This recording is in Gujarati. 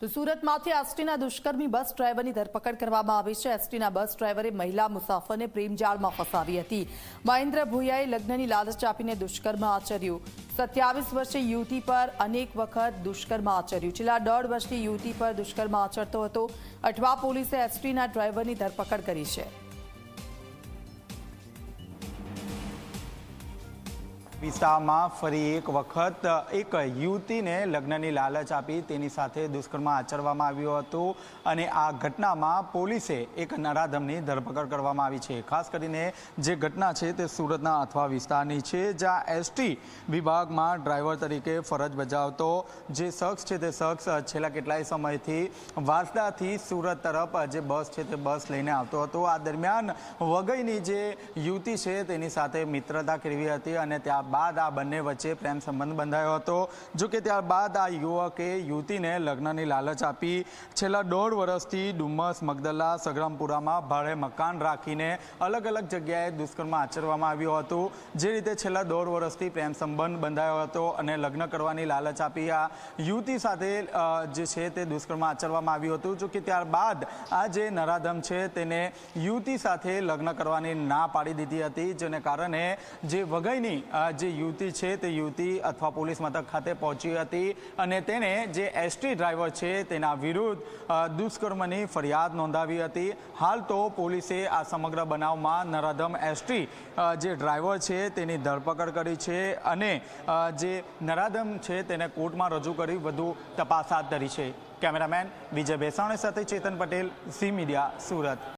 તો સુરતમાંથી એસટીના દુષ્કર્મી બસ ડ્રાઈવરની ધરપકડ કરવામાં આવી છે। એસટીના બસ ડ્રાઈવરે મહિલા મુસાફરને પ્રેમજાળમાં ફસાવી હતી। મહેન્દ્ર ભુયાએ લગ્નની લાલચ આપીને દુષ્કર્મ આચર્યું। 27 વર્ષીય યુવતી પર અનેક વખત દુષ્કર્મ આચર્યું। છેલ્લા 1.5 વર્ષની યુવતી પર દુષ્કર્મ આચરતો હતો। અઠવા પોલીસે એસટીના ડ્રાઈવરની ધરપકડ કરી છે। વિસ્તારમાં ફરી એક વખત એક યુવતીને લગ્નની લાલચ આપી તેની સાથે દુષ્કર્મ આચરવામાં આવ્યું હતું અને આ ઘટનામાં પોલીસે એક નરાધમની ધરપકડ કરવામાં આવી છે। ખાસ કરીને જે ઘટના છે તે સુરતના અઠવા વિસ્તારની છે, જ્યાં એસટી વિભાગમાં ડ્રાઈવર તરીકે ફરજ બજાવતો જે શખ્સ છે તે શખ્સ છેલ્લા કેટલાય સમયથી વાંસદાથી સુરત તરફ જે બસ છે તે બસ લઈને આવતો હતો। આ દરમિયાન વઘઈની જે યુવતી છે તેની સાથે મિત્રતા કેળવી હતી અને ત્યારબાદ આ બંને વચ્ચે પ્રેમ સંબંધ બંધાયો હતો। જો કે ત્યારબાદ આ યુવકે યુવતીને લગ્નની લાલચ આપી છેલ્લા 1.5 વર્ષથી ડુમ્મસ, મગદલા, સગરામપુરામાં ભાડે મકાન રાખીને અલગ અલગ જગ્યાએ દુષ્કર્મ આચરવામાં આવ્યું હતું। જે રીતે છેલ્લા 1.5 વર્ષથી પ્રેમ સંબંધ બંધાયો હતો અને લગ્ન કરવાની લાલચ આપી આ યુવતી સાથે જે છે તે દુષ્કર્મ આચરવામાં આવ્યું હતું। જો કે ત્યારબાદ આ જે નરાધમ છે તેને યુવતી સાથે લગ્ન કરવાની ના પાડી દીધી હતી, જેને કારણે જે વઘઈની જે યુવતી છે તે યુવતી અઠવા પોલીસ મથક ખાતે પહોંચી હતી અને તેને જે એસટી ડ્રાઈવર છે તેના વિરુદ્ધ દુષ્કર્મની ફરિયાદ નોંધાવી હતી। હાલ તો પોલીસે આ સમગ્ર બનાવમાં નરાધમ એસટી જે ડ્રાઈવર છે તેની ધરપકડ કરી છે અને જે નરાધમ છે તેને કોર્ટમાં રજૂ કરી વધુ તપાસ હાથ ધરી છે। કેમેરામેન વિજય બેસાણી સાથે ચેતન પટેલ, ઝી મીડિયા, સુરત।